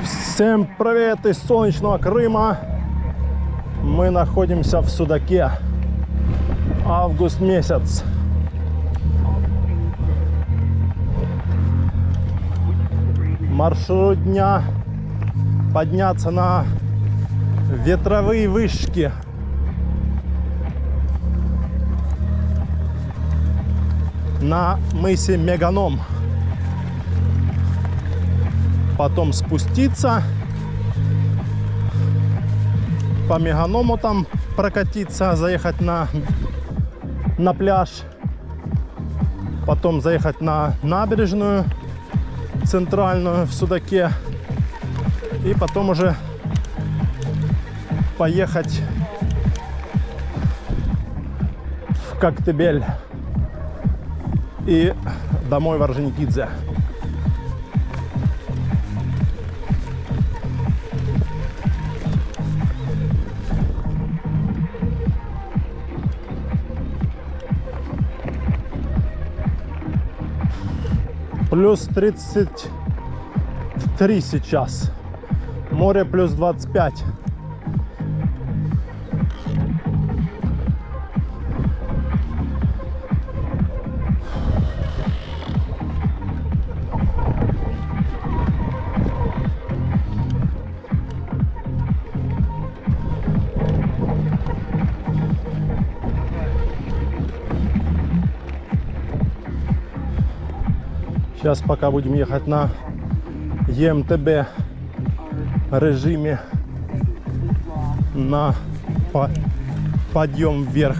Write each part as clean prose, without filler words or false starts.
Всем привет из солнечного Крыма. Мы находимся в Судаке. Август месяц. Маршрут дня — подняться на ветровые вышки. На мысе Меганом. Потом спуститься, по Меганому там прокатиться, заехать на пляж, потом заехать на набережную центральную в Судаке и потом уже поехать в Коктебель и домой в Орджоникидзе. Плюс 33 сейчас. Море плюс 25. Сейчас пока будем ехать на ЕМТБ режиме на подъем вверх.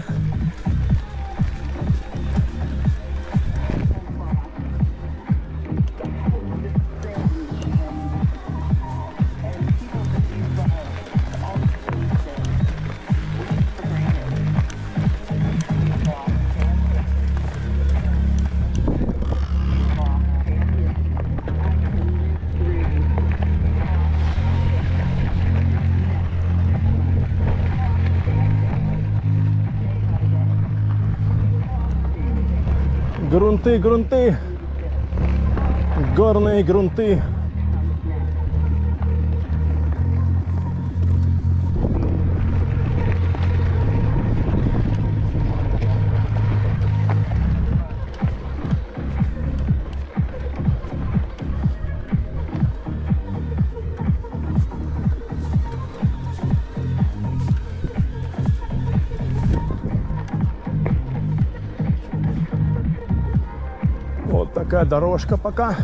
Грунты, грунты, горные грунты. Вот такая дорожка пока.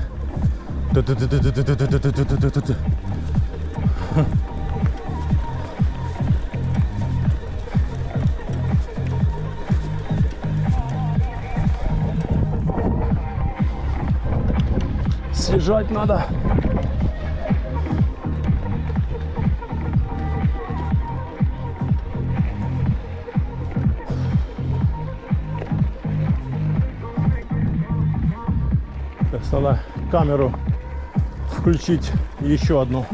Съезжать надо. Надо камеру включить еще одну.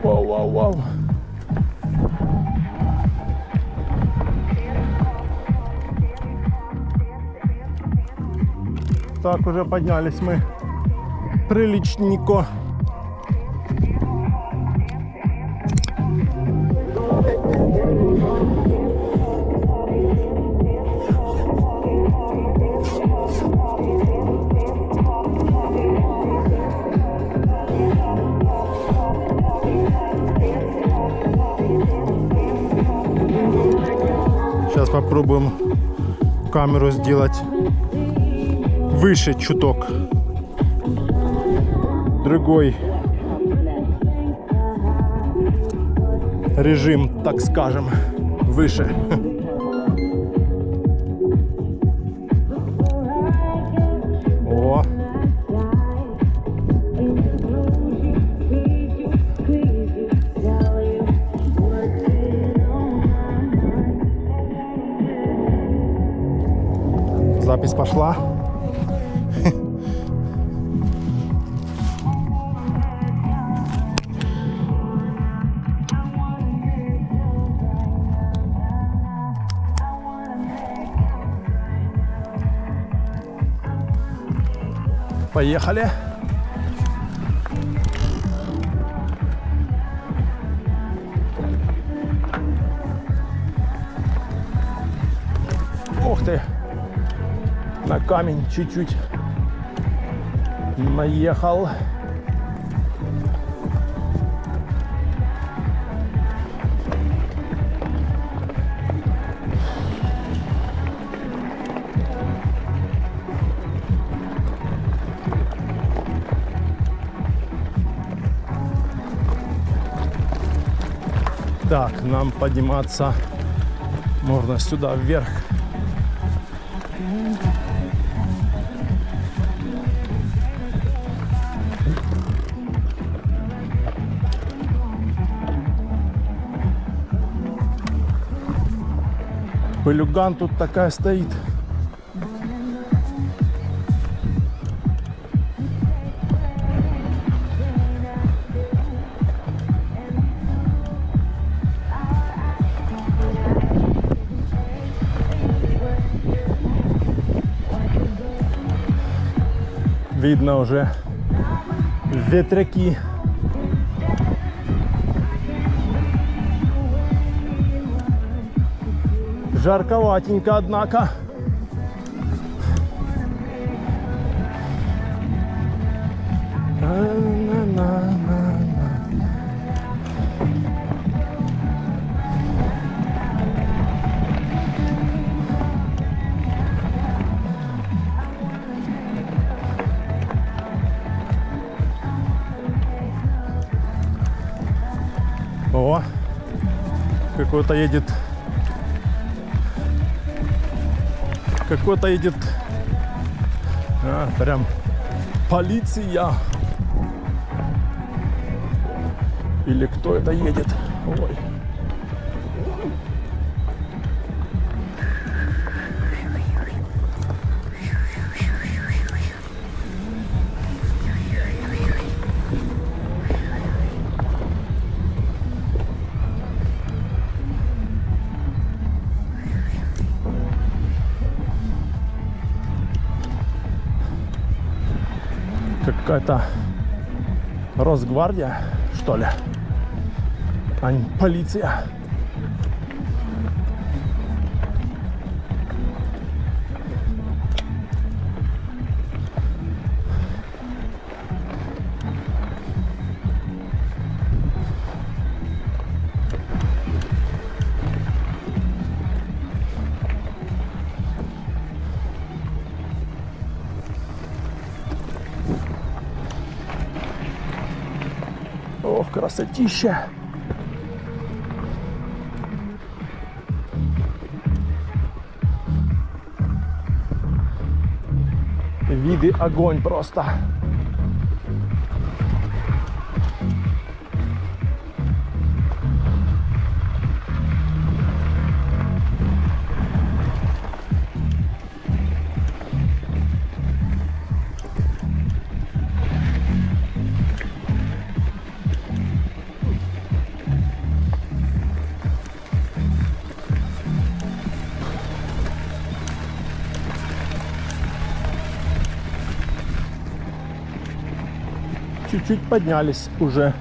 Вау, вау, вау. Так, уже поднялись мы приличненько. Сейчас попробуем камеру сделать выше чуток. Другой режим, так скажем, выше. О! Запись пошла. Поехали. Ух ты! На камень чуть-чуть наехал. Так, нам подниматься можно сюда вверх. Пылюган тут такая стоит. Видно уже ветряки. Жарковатенько, однако. О, какой-то едет. Какой-то едет. Прям полиция. Или кто это едет? Ой. Какая-то Росгвардия, что ли, а не полиция. Ох, красотища! Виды огонь просто. Чуть-чуть поднялись уже.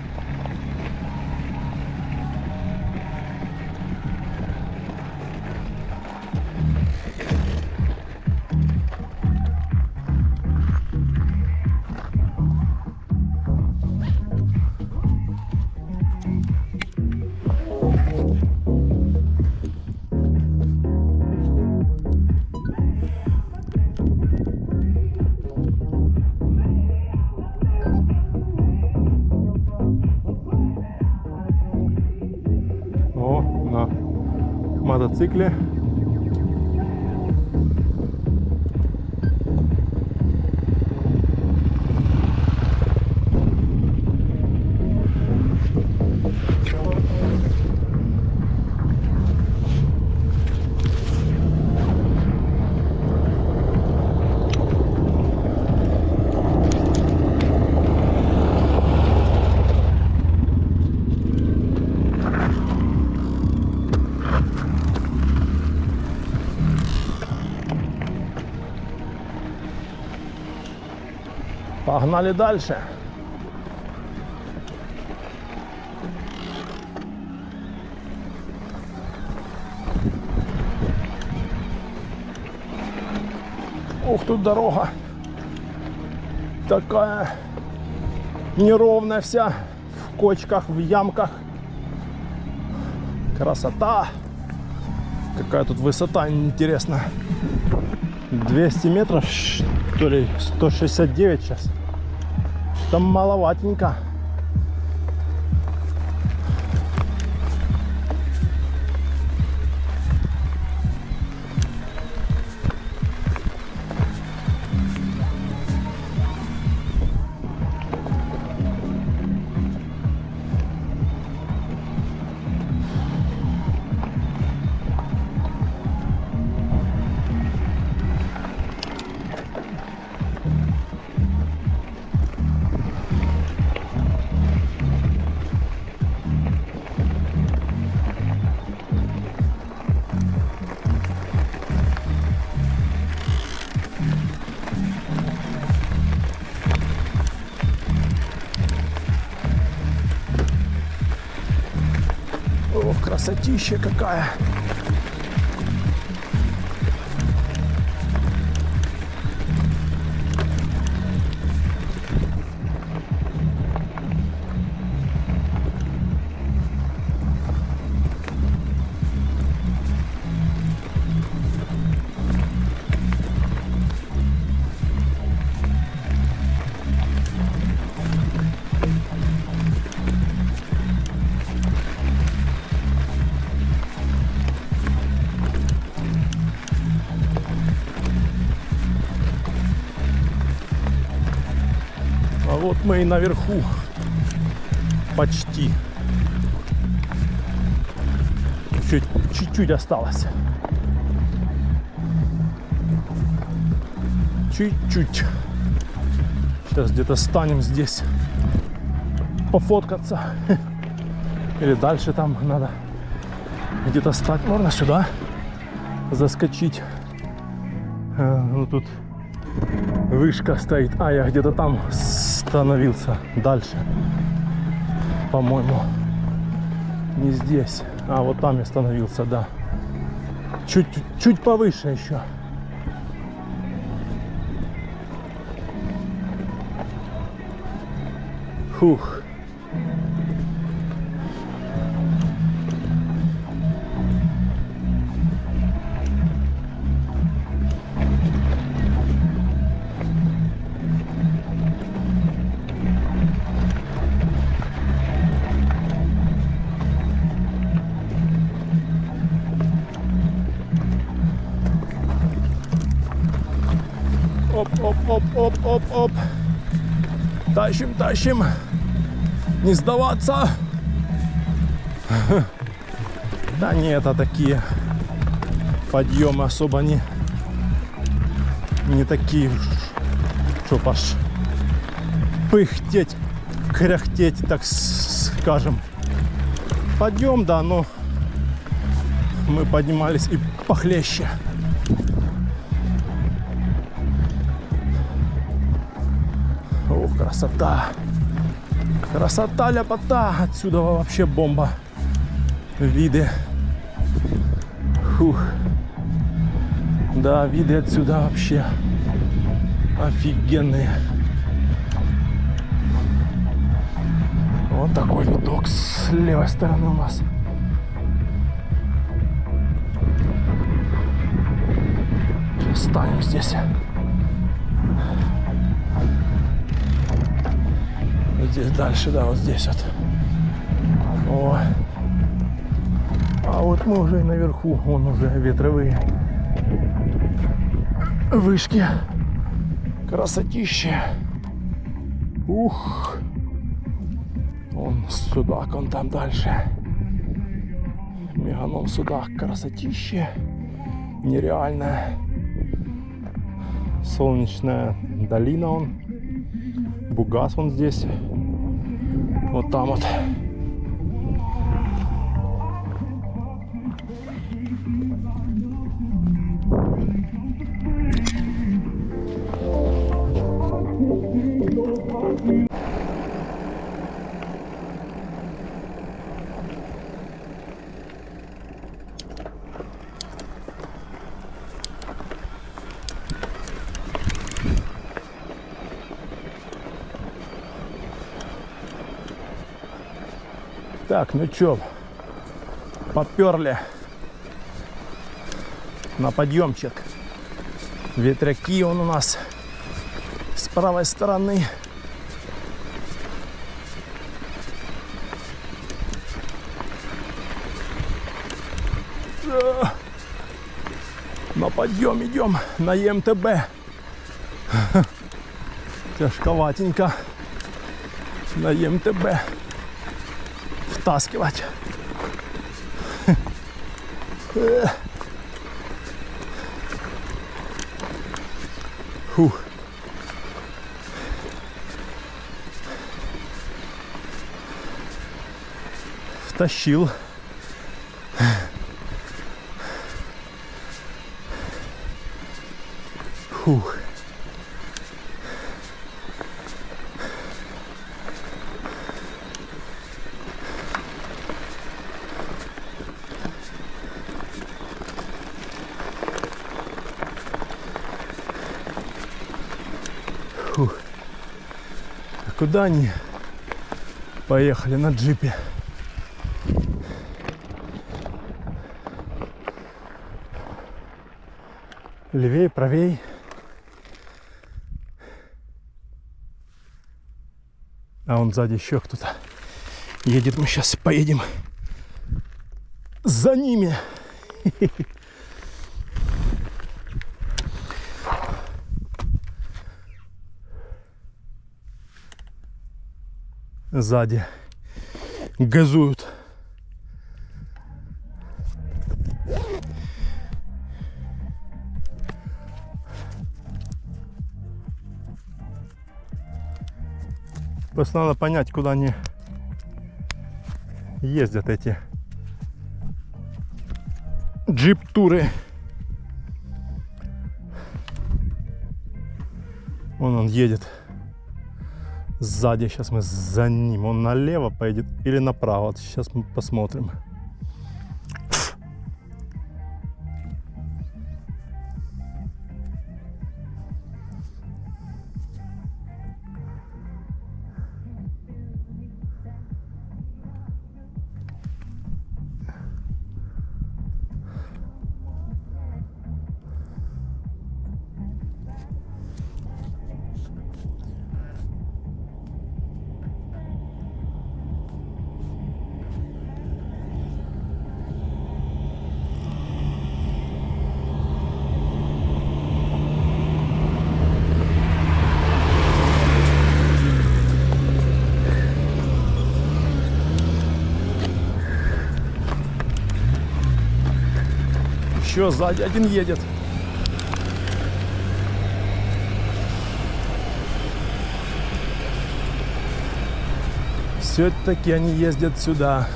Мотоцикле. Погнали дальше. Ух, тут дорога такая неровная вся, в кочках, в ямках. Красота! Какая тут высота, интересно. 200 метров, что ли, 169 сейчас. Там маловатенько. Ох, красотища какая! А вот мы и наверху. Почти. Чуть-чуть осталось. Чуть-чуть. Сейчас где-то станем здесь пофоткаться. Или дальше там надо где-то стать. Можно сюда заскочить. Ну тут вышка стоит. А я где-то там становился дальше. По-моему, не здесь. А вот там я становился, да. Чуть повыше еще. Фух. Оп. Тащим. Не сдаваться. Да не, это такие подъемы особо не такие, что пош пыхтеть, кряхтеть, так скажем. Подъем, да, но мы поднимались и похлеще. Ох, красота! Красота, ляпота! Отсюда вообще бомба. Виды. Фух. Да, виды отсюда вообще офигенные. Вот такой видок с левой стороны у нас. Сейчас станем здесь. Здесь дальше, да, вот здесь вот. О. А вот мы уже наверху, вон уже ветровые вышки. Красотища. Ух. Вон судак, он там дальше. Меганом судак, красотища. Нереальная. Солнечная долина он. Бугас вон здесь. Вот там вот. Так, ну чё, поперли на подъемчик. Ветряки он у нас с правой стороны. На подъем идем на ЕМТБ. Тяжковатенько на ЕМТБ втаскивать. Фух. Втащил. Фух. Фух. А куда они поехали на джипе? Левей, правей. А вон сзади еще кто-то едет. Мы сейчас поедем за ними. Сзади газуют. Просто надо понять, куда они ездят, эти джип-туры. Вон он едет сзади. Сейчас мы за ним. Он налево поедет или направо. Сейчас мы посмотрим. Еще сзади один едет. Все-таки они ездят сюда.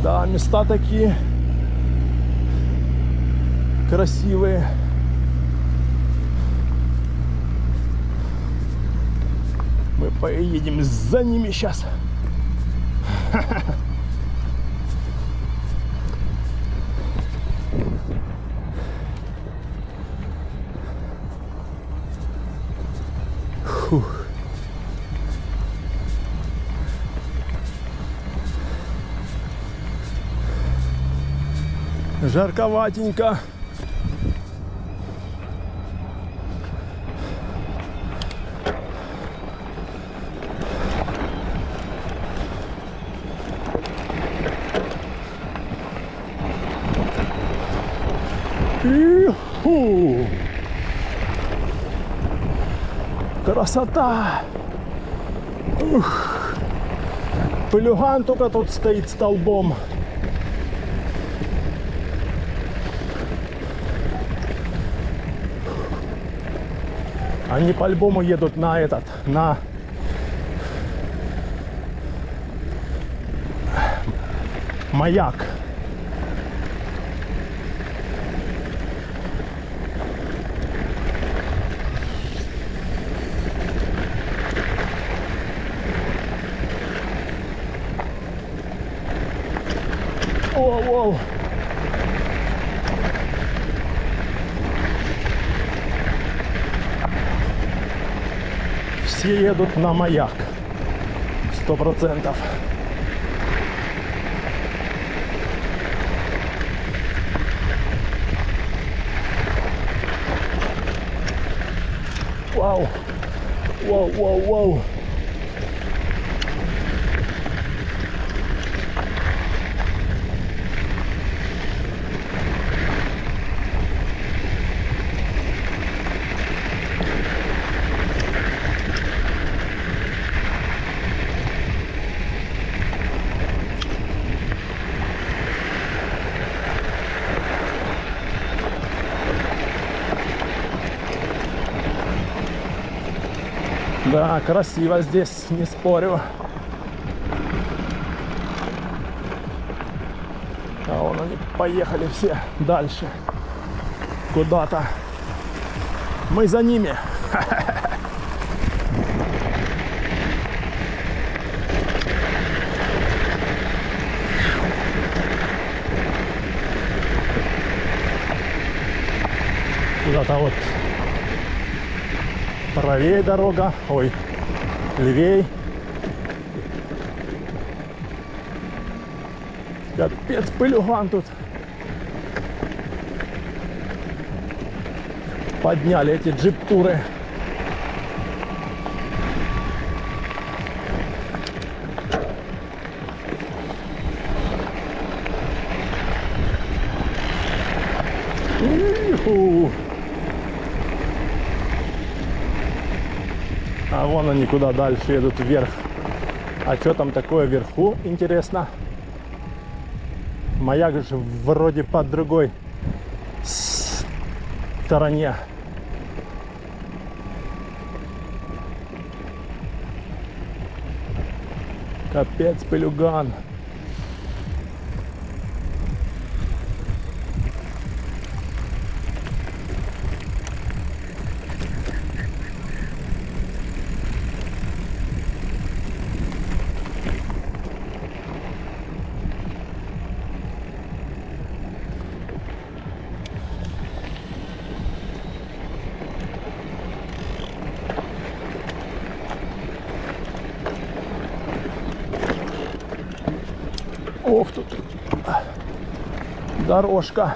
Да, места такие красивые. Мы поедем за ними сейчас. Фух. Жарковатенько. Иху! Красота! Ух! Пылюган только тут стоит столбом. Они по-любому едут на Маяк. Воу-воу. Все едут на маяк. 100%. Вау. Воу-воу-воу. Да, красиво здесь, не спорю. А вон они поехали все дальше. Куда-то. Мы за ними. Куда-то вот правее дорога, ой, левей. Капец, пылюган тут. Подняли эти джип-туры. А вон они куда дальше едут, вверх. А что там такое вверху, интересно? Маяк же вроде по другой стороне. Капец, пылюган. Ох, тут дорожка.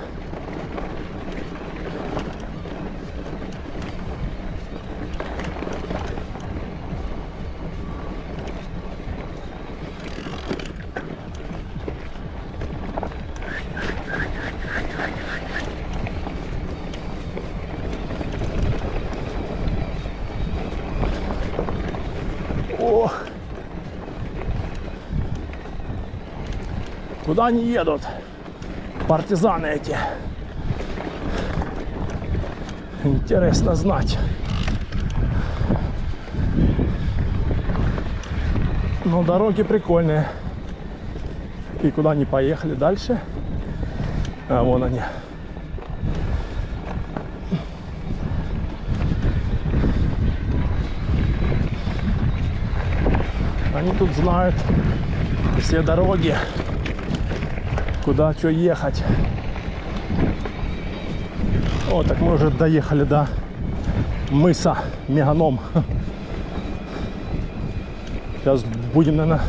Ох. Куда они едут? Партизаны эти. Интересно знать. Но дороги прикольные. И куда они поехали дальше? А вон они. Они тут знают все дороги. Куда что ехать. О, так мы уже доехали до мыса Меганом. Сейчас будем, наверное,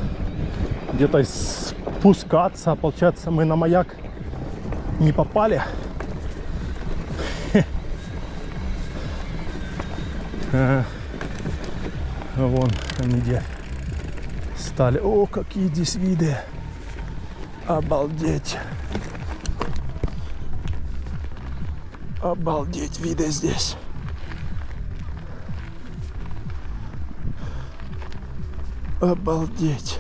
где-то спускаться. Получается, мы на маяк не попали. Вон они где стали. О, какие здесь виды. Обалдеть. Обалдеть виды здесь. Обалдеть.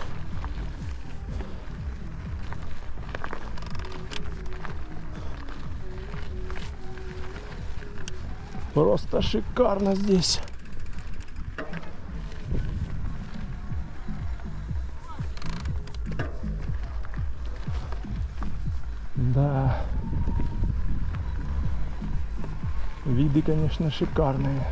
Просто шикарно здесь. Да. Виды, конечно, шикарные.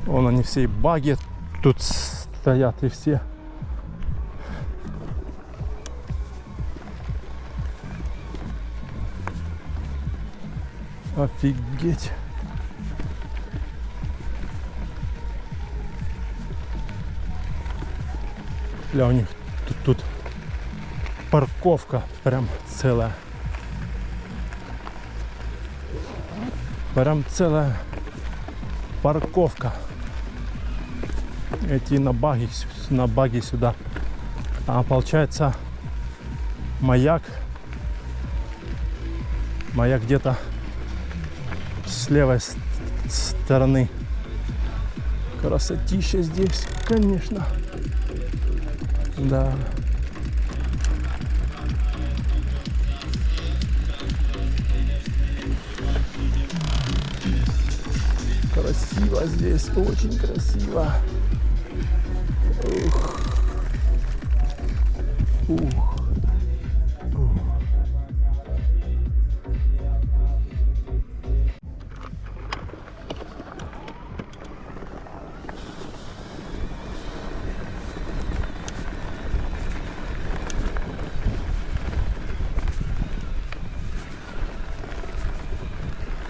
Вон они все и баги тут стоят, и все. Офигеть. Бля, у них тут парковка прям целая. Прям целая парковка. Эти на баги сюда. А получается маяк где-то с левой стороны. Красотища здесь, конечно. Да. Красиво здесь, очень красиво. Ух. Ух. Ух.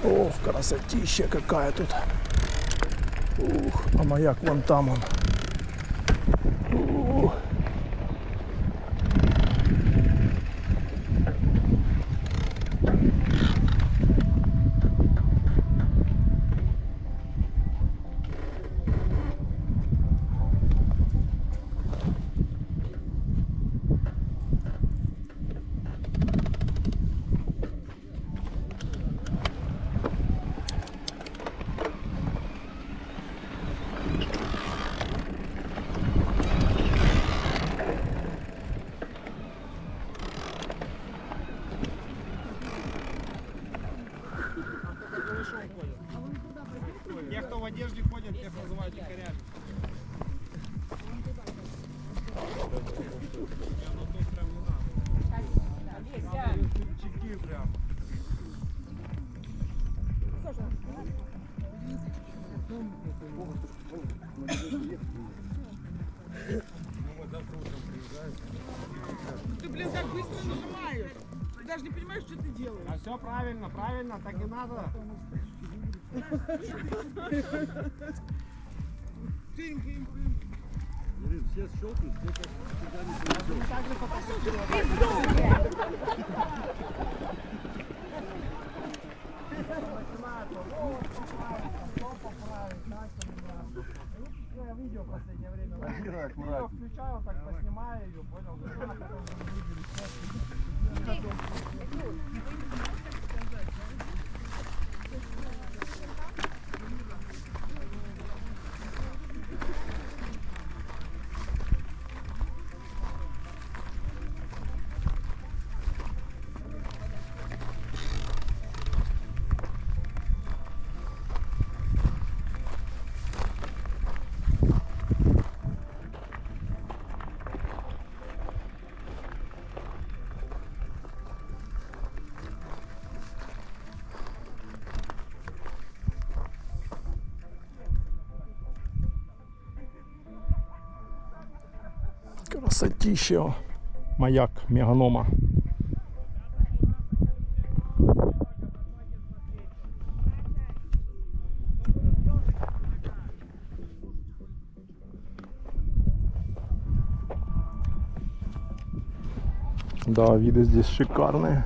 Ох, красотища какая тут. Ух, а маяк вон там он. Ух. Те, кто в одежде ходят, тех называют дикарями. Чеки прям. Ты, блин, так быстро нажимаешь. Ты даже не понимаешь, что ты делаешь. А все правильно, правильно, так и надо. Все щелкают, все как всегда не Я видео в последнее время. Аккуратно, Я аккуратно. включаю, так поснимаю ее, понял? Красотища. Маяк Меганома. Да, виды здесь шикарные.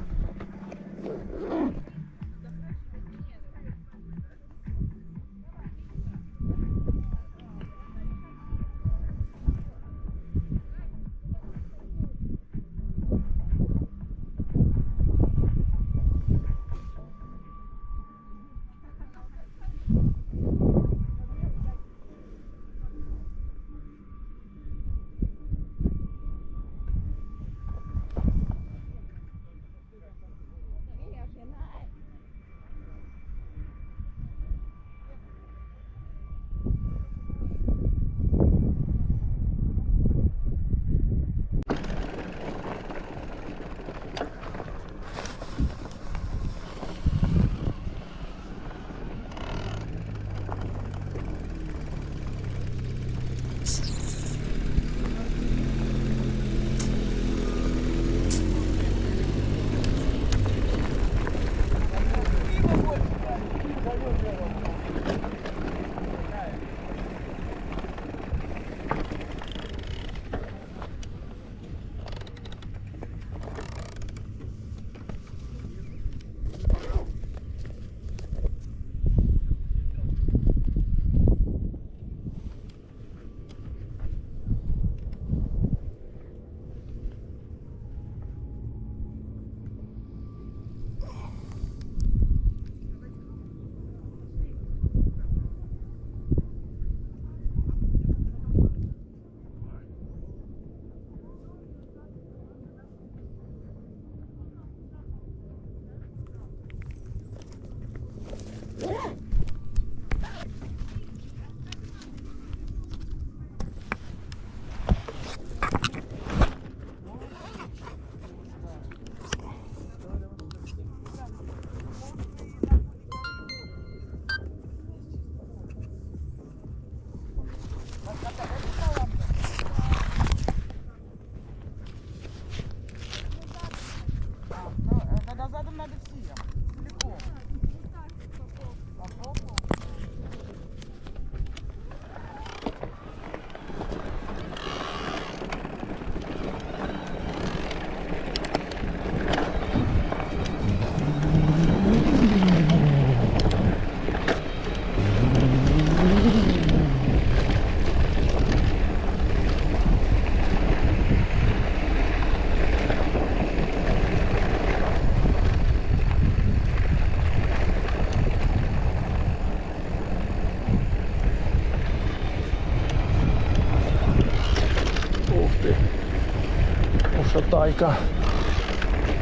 ушатайка.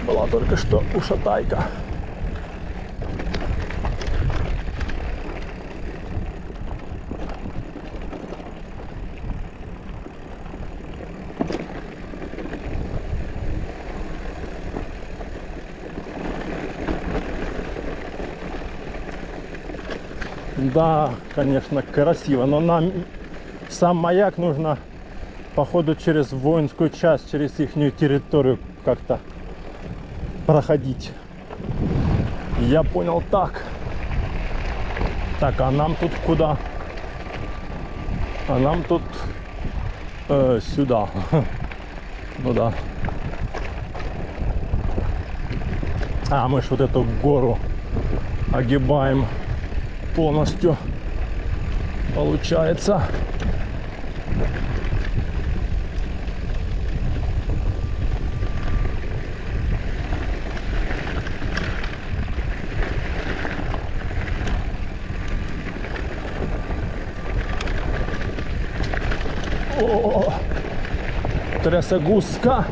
Была только что ушатайка. Да, конечно, красиво, но нам сам маяк нужно, походу, через воинскую часть, через их территорию как-то проходить. Я понял так. Так, а нам тут куда? А нам тут сюда. Ну да. А мы ж вот эту гору огибаем полностью, получается. О, трясогузка.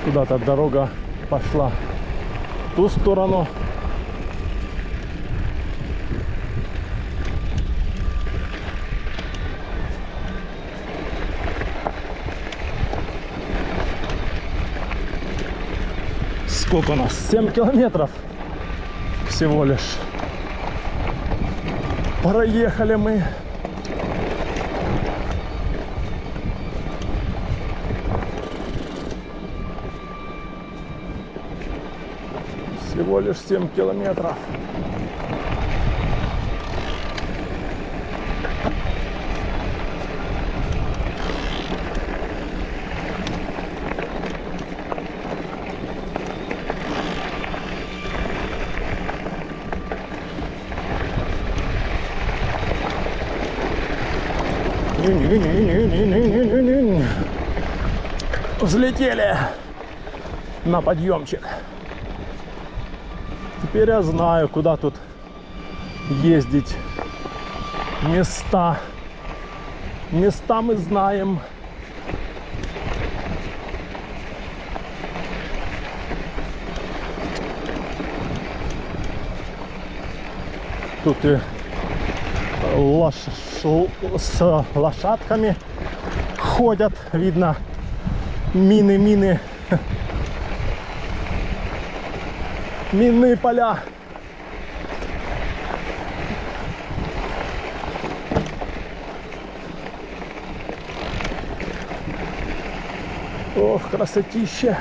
Куда-то дорога пошла в ту сторону. Сколько у нас? 7 километров всего лишь. Проехали мы. Всего лишь 7 километров. Взлетели на подъемчик. Теперь я знаю, куда тут ездить. Места мы знаем. Тут и с лошадками ходят, видно, мины, минные поля. Ох, красотища.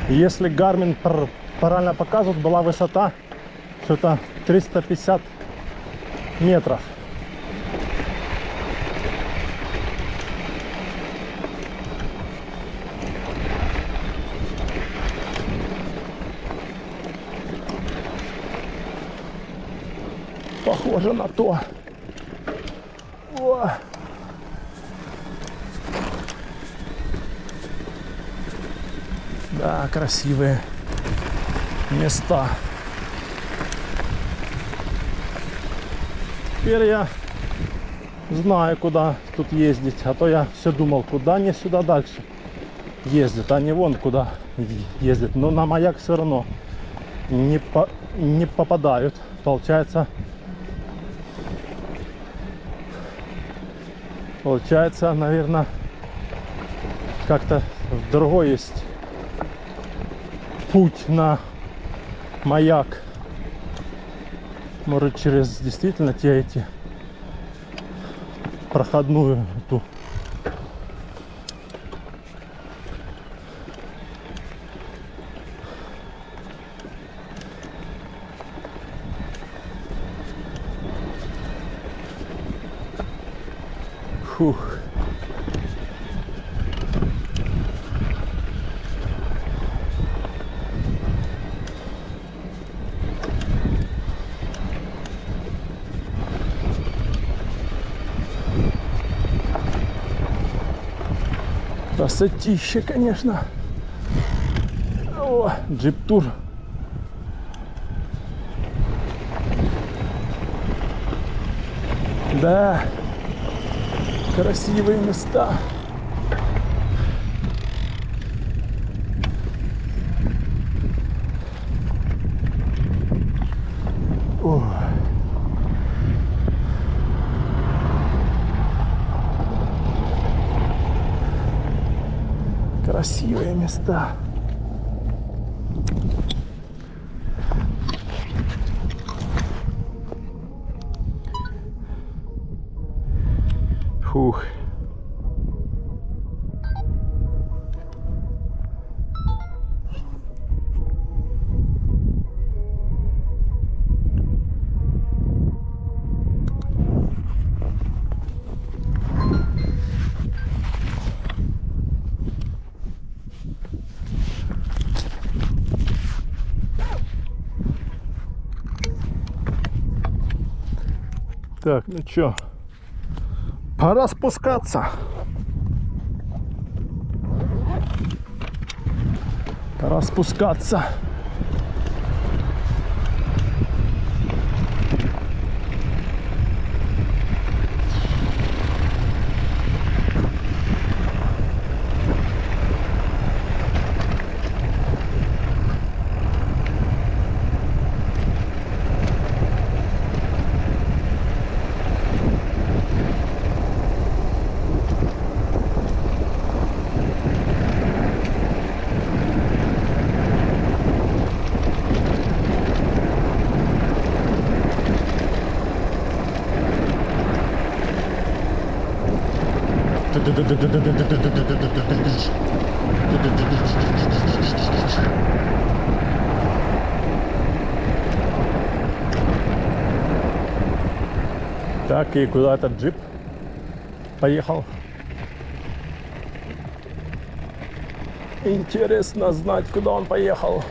Если Garmin правильно показывает, была высота что-то 350 метров. Похоже на то. О! Да, красивые места. Теперь я знаю, куда тут ездить. А то я все думал, куда не сюда дальше ездят, а не вон куда ездят. Но на маяк все равно не попадают. Получается, наверное, как-то другой есть путь на маяк. Может, через действительно эти проходную эту. Фух. Красотища, конечно. О, джип-тур. Да, красивые места. О. Красивые места. Фух. Так, ну чё, пора спускаться. Пора спускаться. Так, и куда этот джип поехал? Интересно знать, куда он поехал.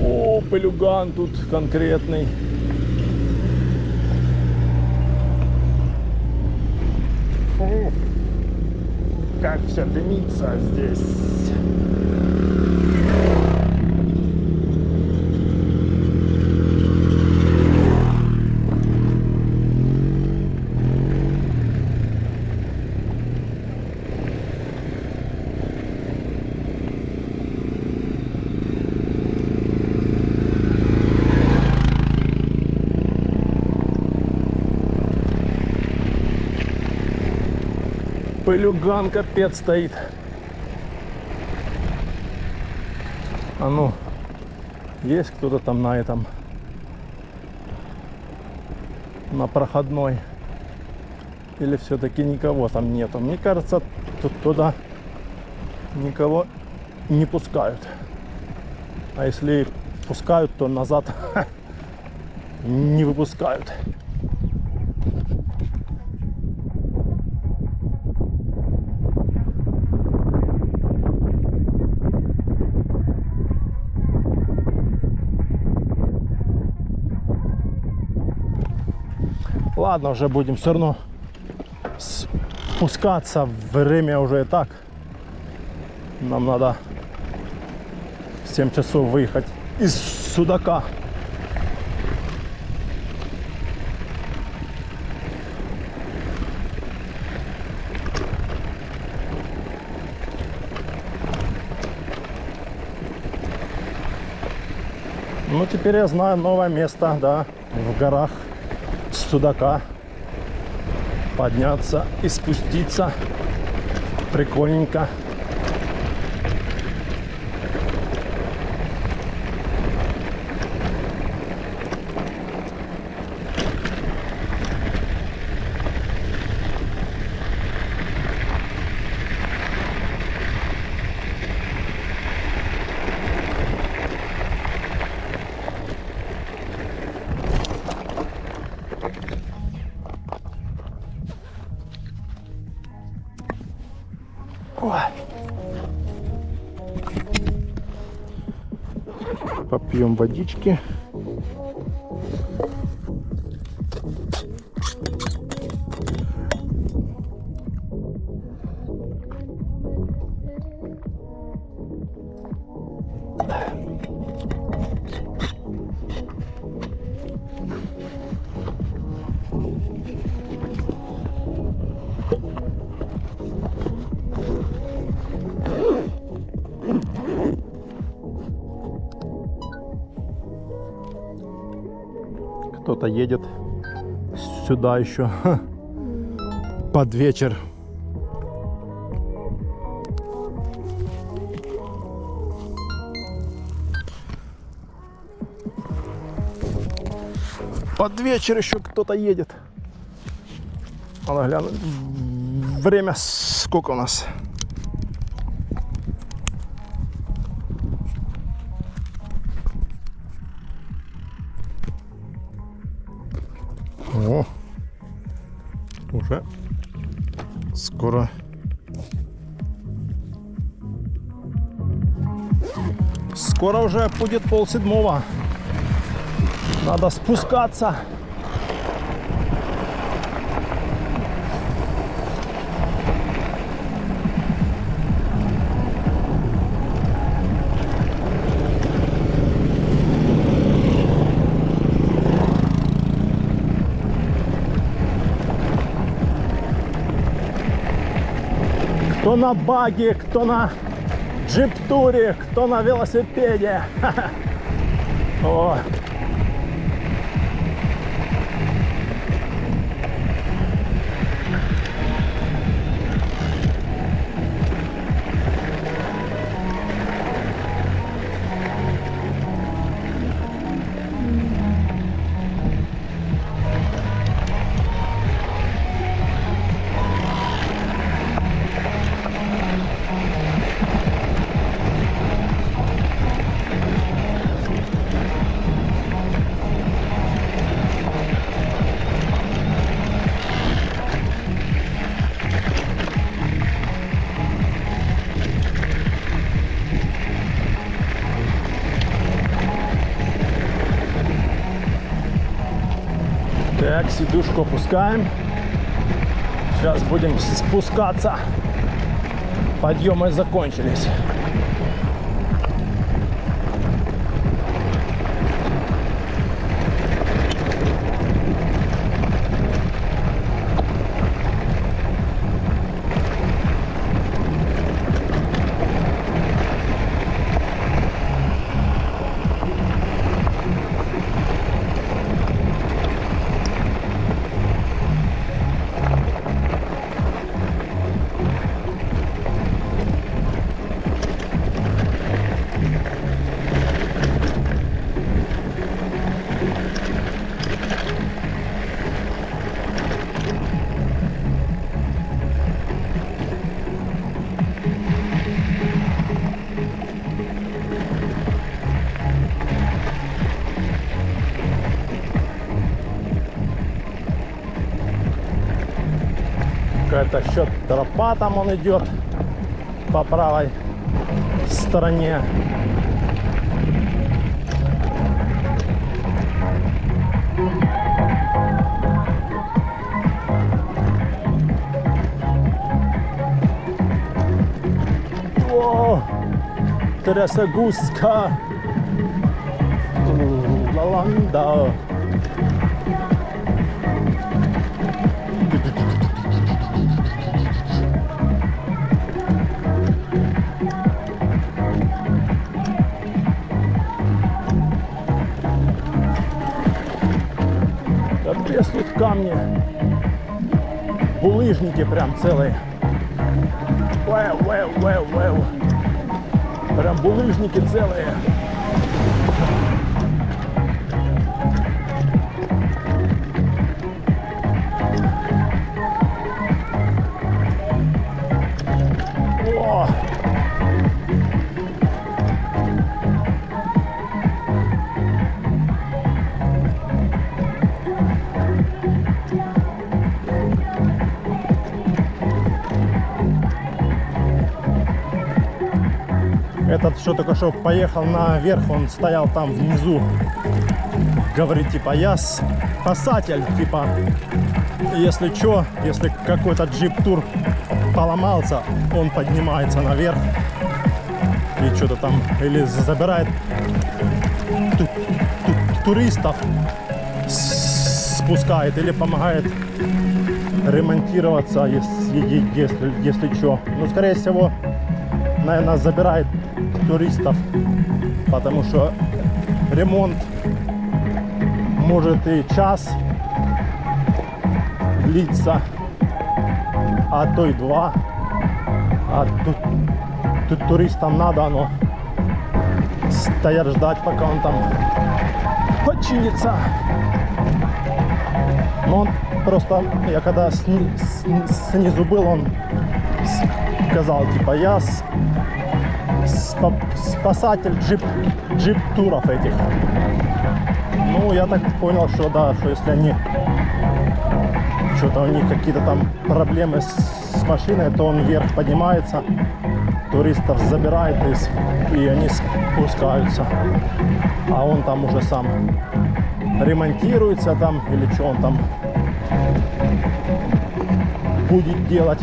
О, пылюган тут конкретный. Фу, как все дымится здесь. Пылюган капец стоит. А ну, есть кто-то там на этом, на проходной? Или все-таки никого там нету? Мне кажется, тут туда никого не пускают. А если пускают, то назад не выпускают. Ладно, уже будем все равно спускаться. Время уже и так. Нам надо в 7 часов выехать из Судака. Ну, теперь я знаю новое место, да, в горах Судака. Подняться и спуститься. Прикольненько. Ой. Попьем водички. Кто-то едет сюда еще под вечер. Под вечер еще кто-то едет. Надо глянуть. Время сколько у нас? О, уже скоро. Скоро уже будет 6:30. Надо спускаться. Кто на баги, кто на джип-туре, кто на велосипеде. О. Так, сидушку опускаем. Сейчас будем спускаться. Подъемы закончились. Какая-то счет тропа, там он идет по правой стороне. О, Трясогузка, Лаланда. Капец, тут камни, булыжники прям целые. Вау. Прям булыжники целые. О! Этот, что только что поехал наверх, он стоял там внизу. Говорит, типа, я спасатель, типа, если что, если какой-то джип-тур поломался, он поднимается наверх и что-то там, или забирает туристов, спускает, или помогает ремонтироваться, если что. Ну, скорее всего, наверное, забирает туристов, потому что ремонт может и час длиться, а то и 2. А тут туристам надо, оно стоять ждать, пока он там починится. Но он просто, я когда снизу был, он сказал, типа, я спасатель джип-туров этих. Ну, я так понял, что да, что если они что-то у них какие-то там проблемы с машиной, то он вверх поднимается, туристов забирает и они спускаются. А он там уже сам ремонтируется там, или что он там будет делать.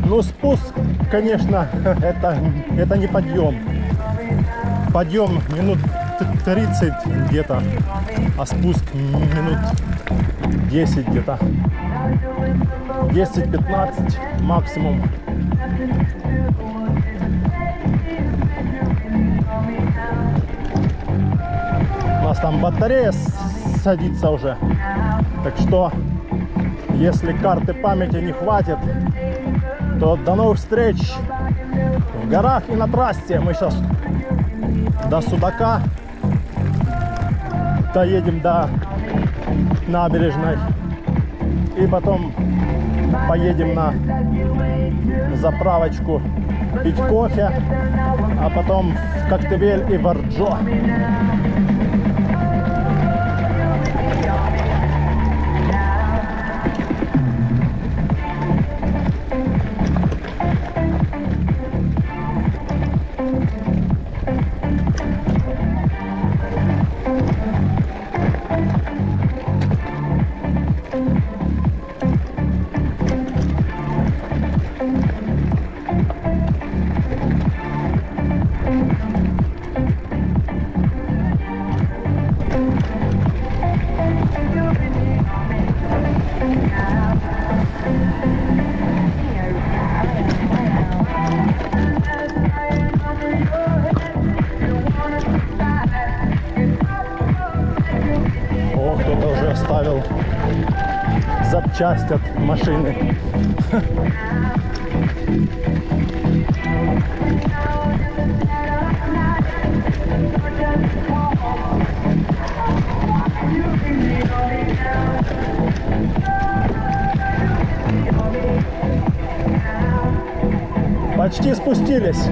Ну, спуск, конечно, это не подъем. Подъем минут 30 где-то, а спуск минут 10 где-то. 10-15 максимум. У нас там батарея садится уже. Так что, если карты памяти не хватит, то до новых встреч в горах и на трассе. Мы сейчас до Судака доедем до набережной и потом поедем на заправочку пить кофе, а потом в Коктебель и в Арджо. Кто-то уже оставил запчасть от машины. Почти спустились.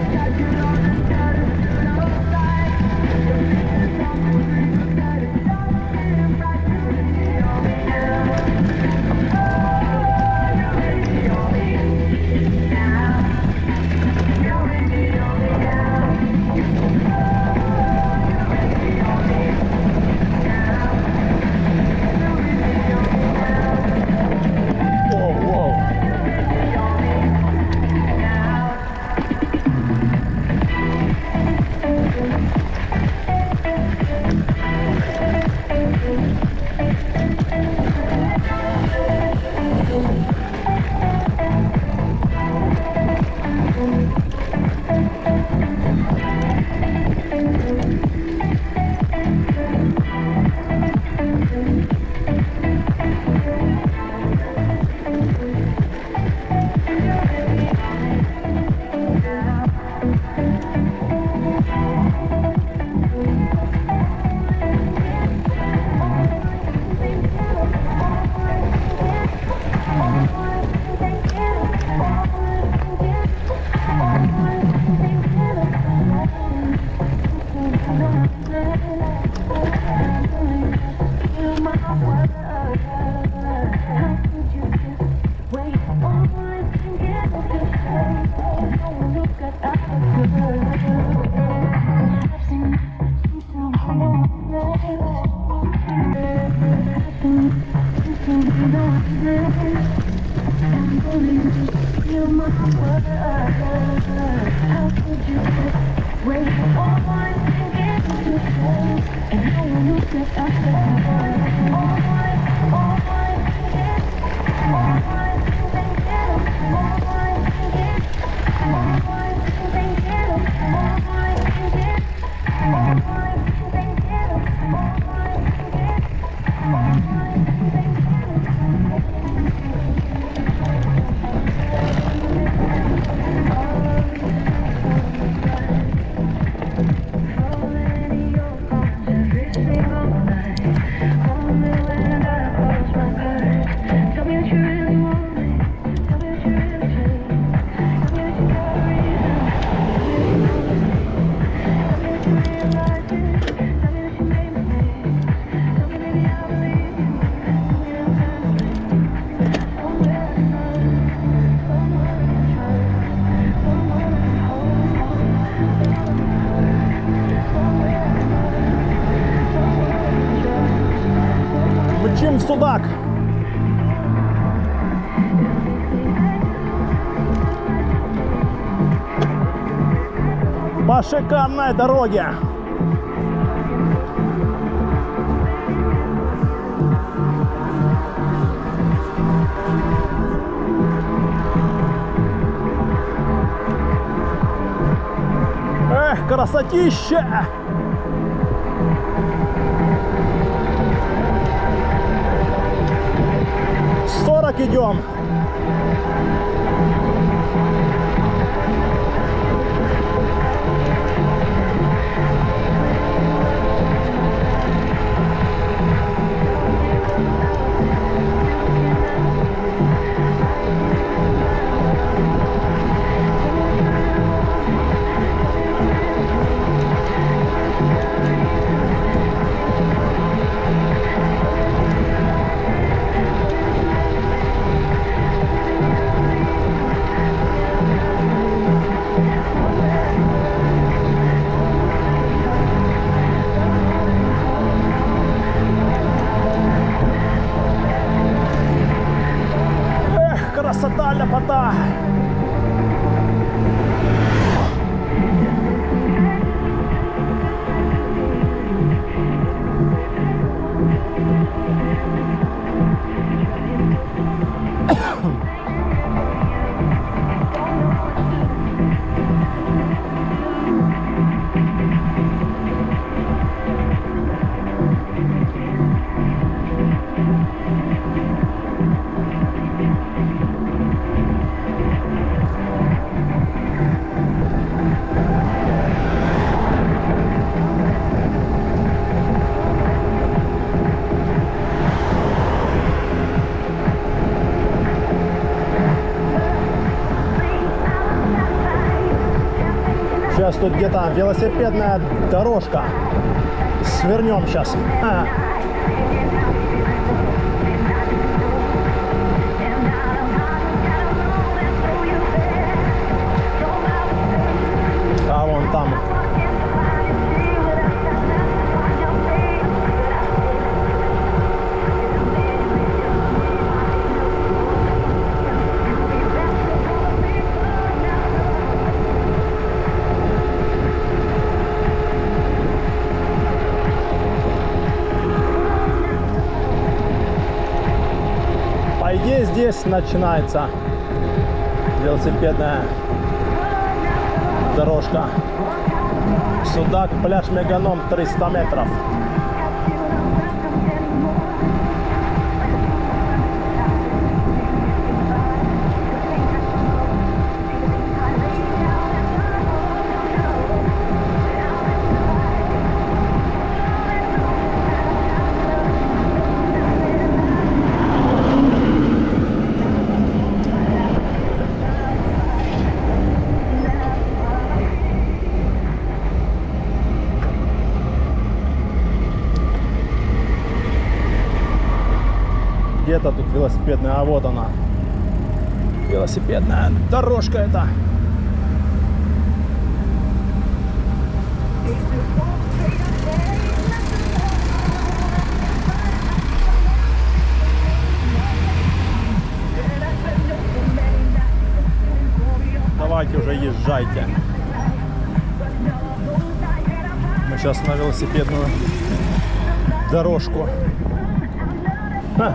Судак. По шикарной дороге. Эх, красотища! Идем. Красота, ляпота! Сейчас тут где-то велосипедная дорожка. Свернем сейчас. А вон там. Здесь начинается велосипедная дорожка. Судак, пляж Меганом, 300 метров. Где-то тут велосипедная, а вот она. Велосипедная дорожка это. Давайте уже езжайте. Мы сейчас на велосипедную дорожку. Ха.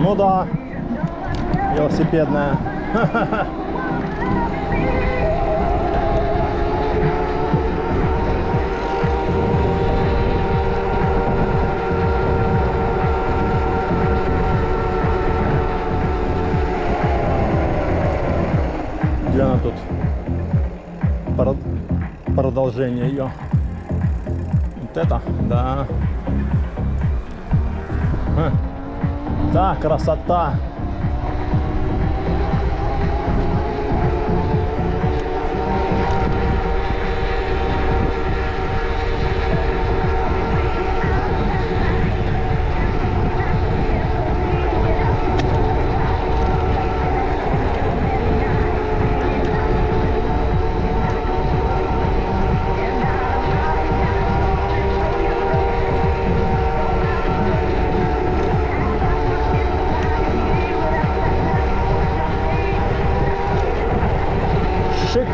Ну да, велосипедная. Где она тут? Продолжение ее. Вот это, да. Да, красота.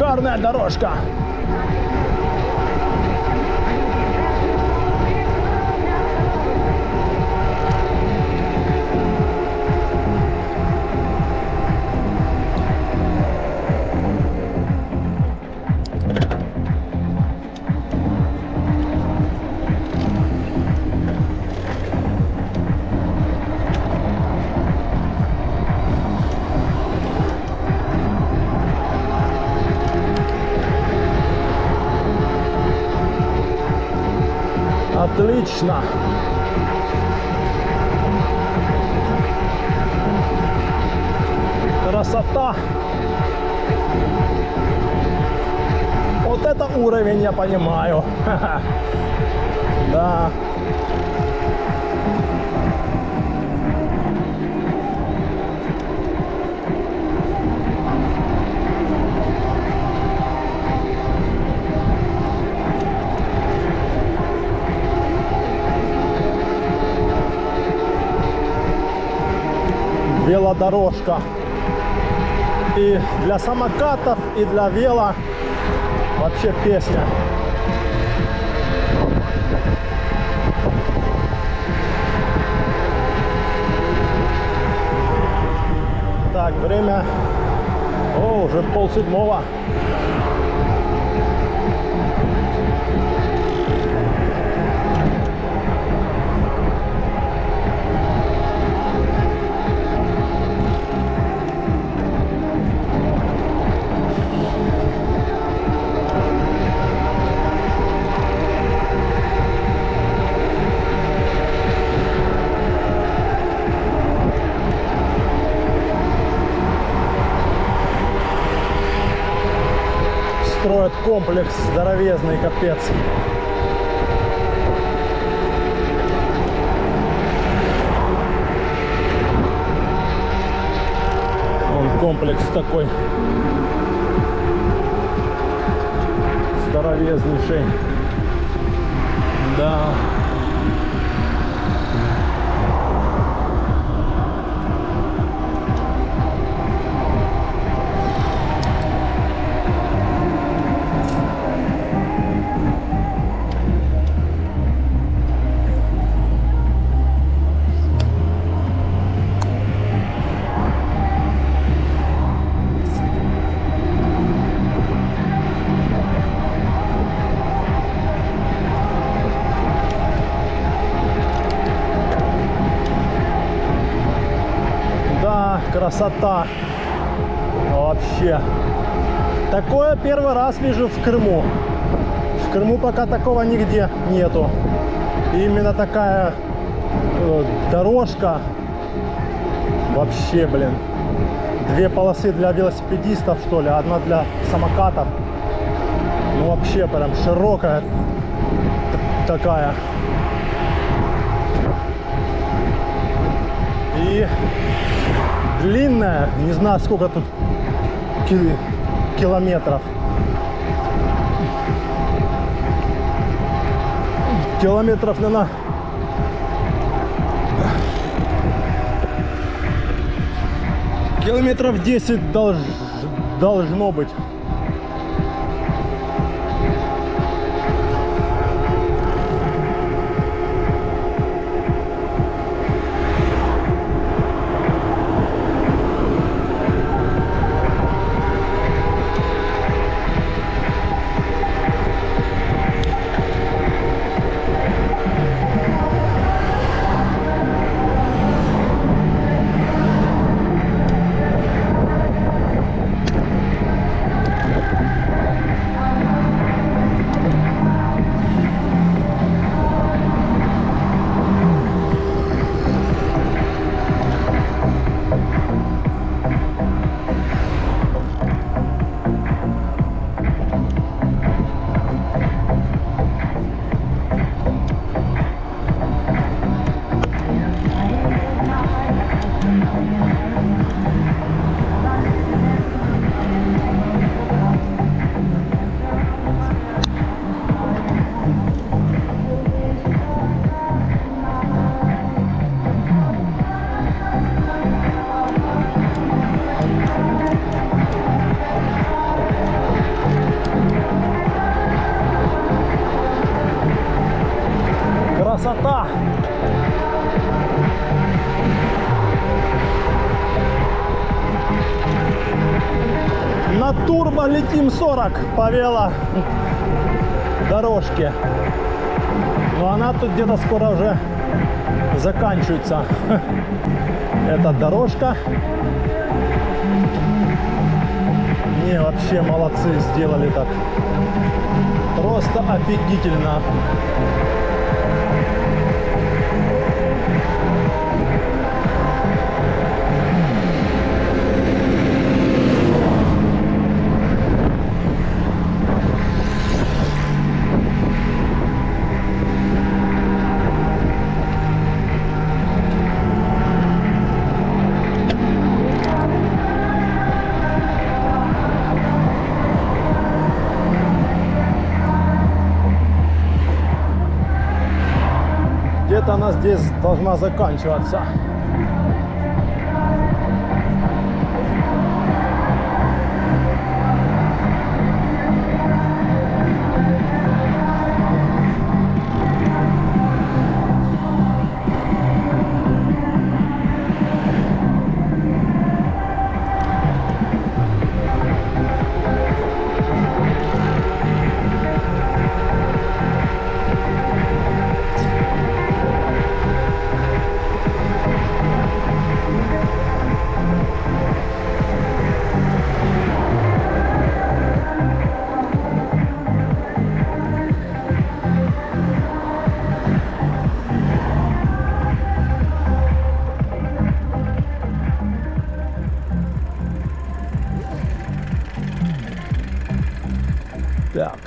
Шикарная дорожка. Отлично. Красота. Вот это уровень, я понимаю. Да. Велодорожка. И для самокатов, и для вело вообще песня. Так, время. О, уже 6:30. Строят комплекс здоровезный, капец. Вон комплекс такой здоровезнейший. Да. Красота. Вообще. Такое первый раз вижу в Крыму. В Крыму пока такого нигде нету. И именно такая дорожка. Вообще, блин. 2 полосы для велосипедистов, что ли. Одна для самокатов. Ну вообще прям широкая такая. И длинная, не знаю сколько тут километров. Километров, наверное, километров 10 должно быть. Турбо летим 40 по велодорожке. Но она тут где-то скоро уже заканчивается. Эта дорожка. Не, вообще молодцы, сделали так. Просто офигительно. Где-то она здесь должна заканчиваться. Так.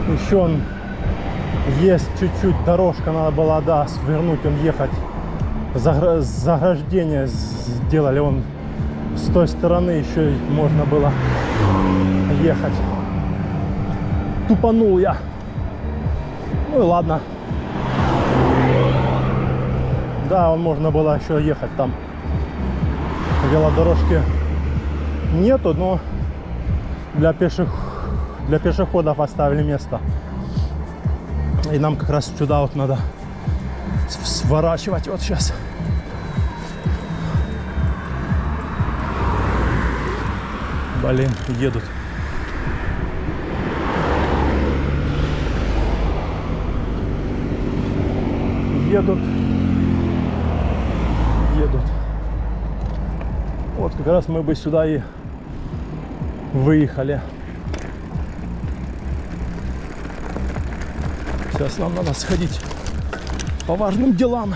Еще он есть чуть-чуть дорожка, надо было, да, свернуть, он ехать. Заграждение сделали, он с той стороны еще можно было ехать. Тупанул я. Ну и ладно. Да, он можно было еще ехать там. Велодорожки нету, но для пешеходов оставили место. И нам как раз сюда вот надо сворачивать вот сейчас. Блин, едут. Едут. Вот как раз мы бы сюда и выехали. Сейчас нам надо сходить по важным делам.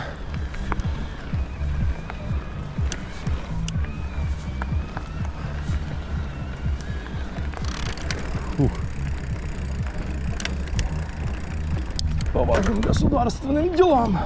Фух. По важным государственным делам.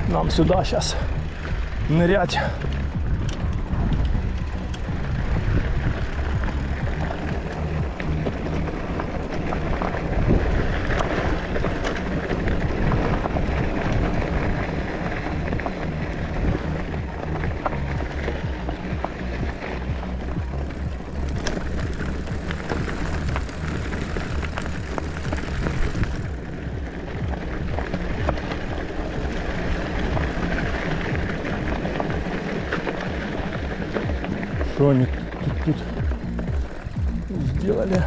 Нам сюда сейчас нырять. Что они тут сделали?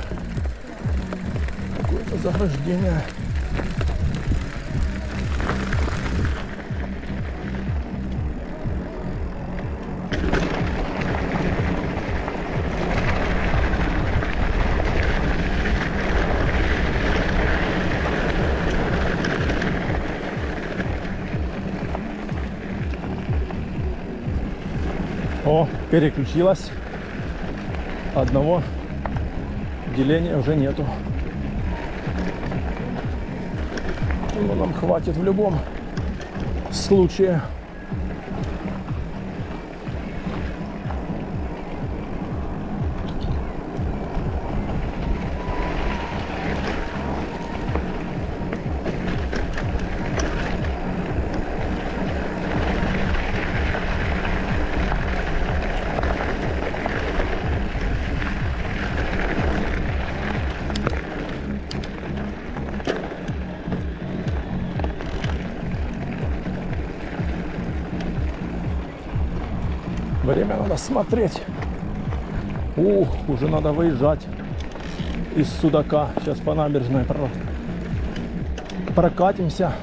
какое-то заграждение. О, переключилась. Одного деления уже нету. Но нам хватит в любом случае. Время надо смотреть. Уже надо выезжать из Судака. Сейчас по набережной прокатимся.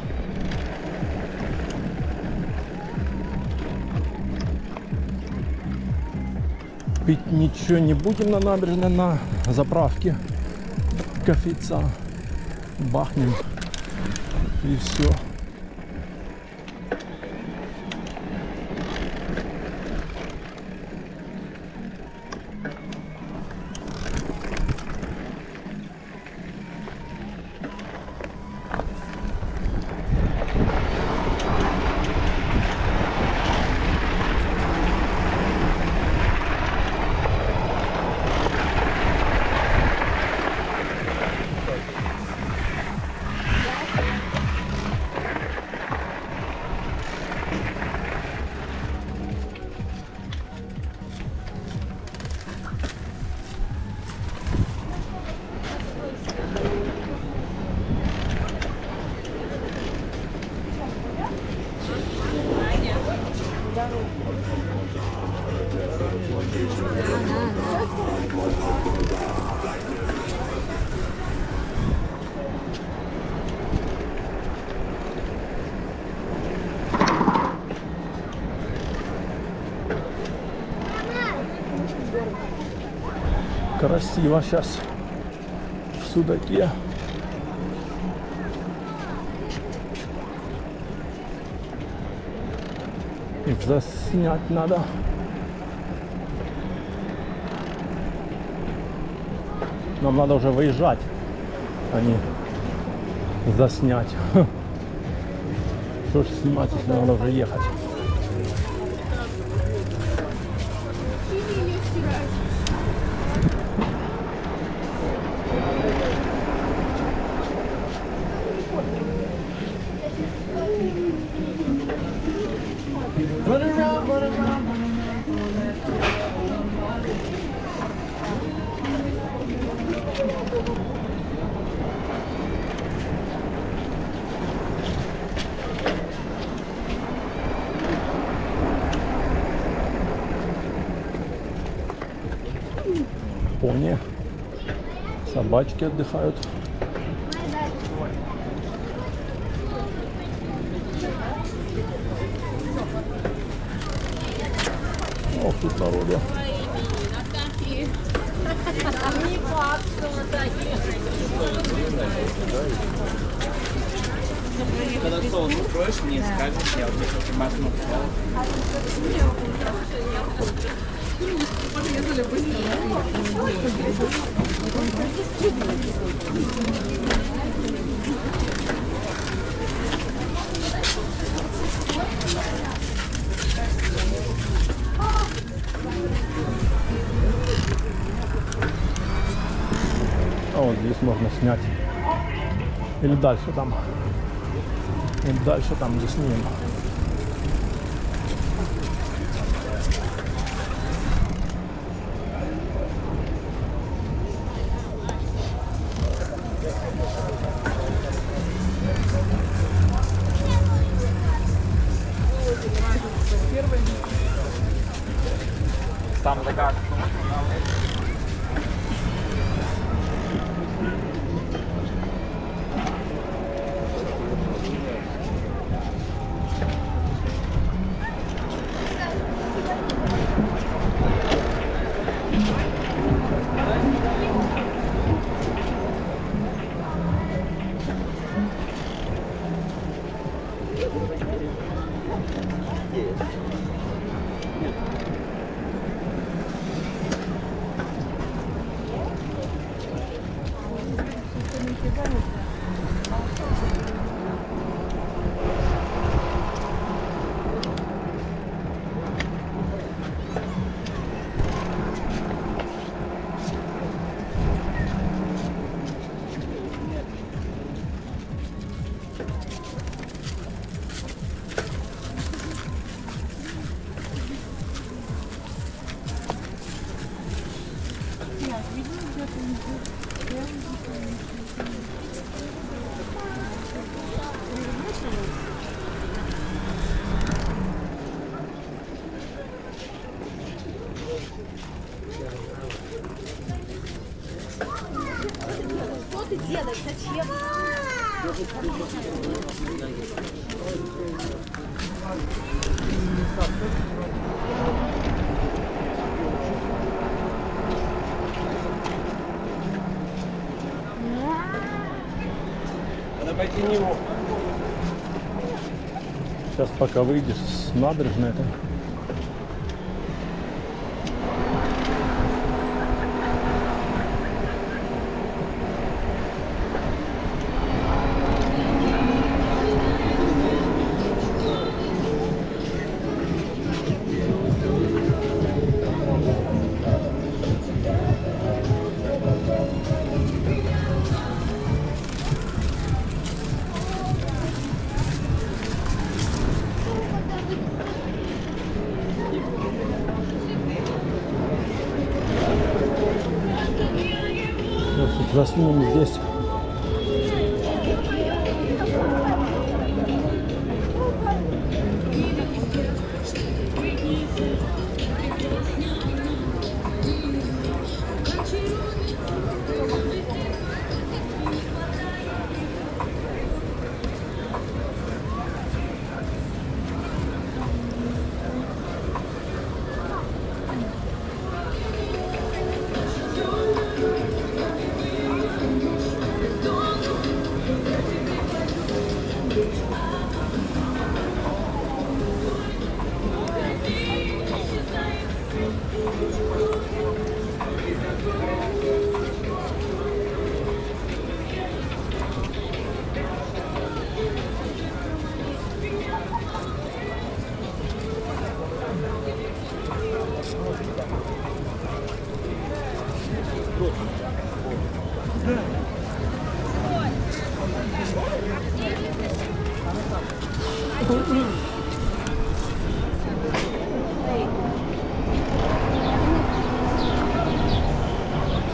Пить ничего не будем на набережной, на заправке. Кофейца бахнем и все. Красиво сейчас в Судаке. Их заснять надо. Нам надо уже выезжать, а не заснять. Что ж снимать, если надо уже ехать. Пони, собачки отдыхают. Ох, тут народу. Когда соус откроешь, мне скажешь, я вот еще масло А вот здесь можно снять. Или дальше там. И дальше там, где снимем. Там такая. Что ты делаешь? Зачем? Надо пойти него. Сейчас пока выйдешь с набережной этой. Сейчас вот засунем здесь.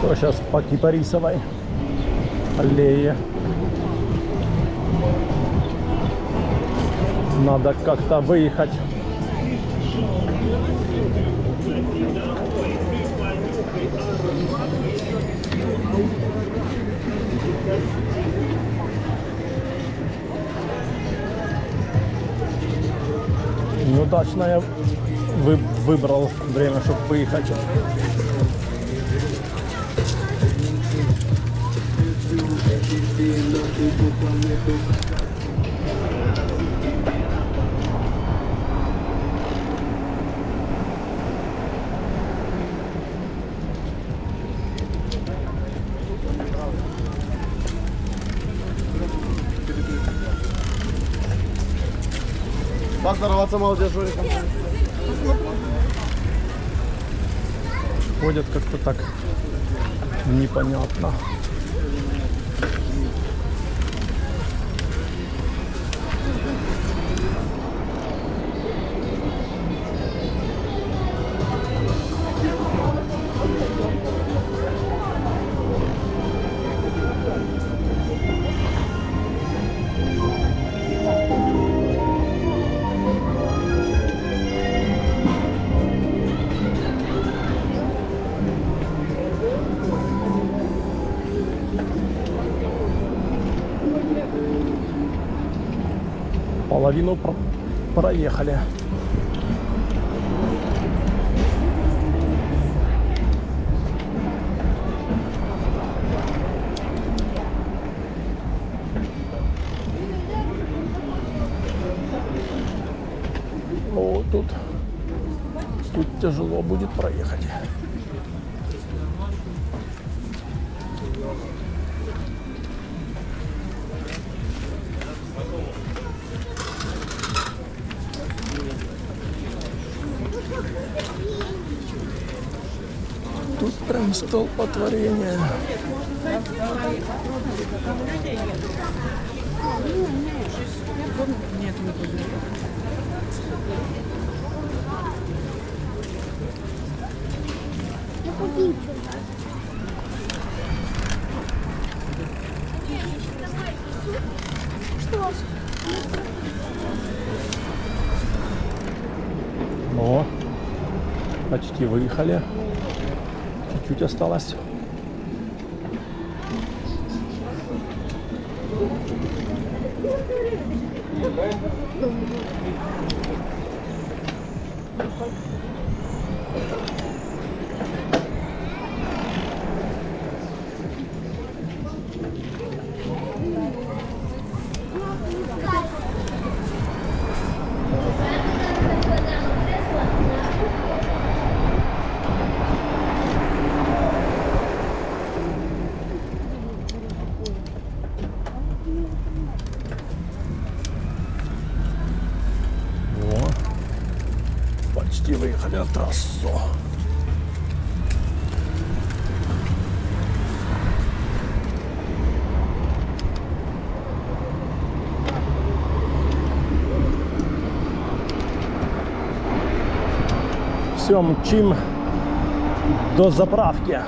Что, сейчас по Кипарисовой аллее. Надо как-то выехать. Неудачно я выбрал время, чтобы выехать. Поздороваться, молодежь, Жориком. Ходят как-то так непонятно. Половину проехали. тяжело будет проехать. Тут прям столпотворение. О, почти выехали. Чуть-чуть осталось. О, почти выехали на трассу. Все, мчим до заправки.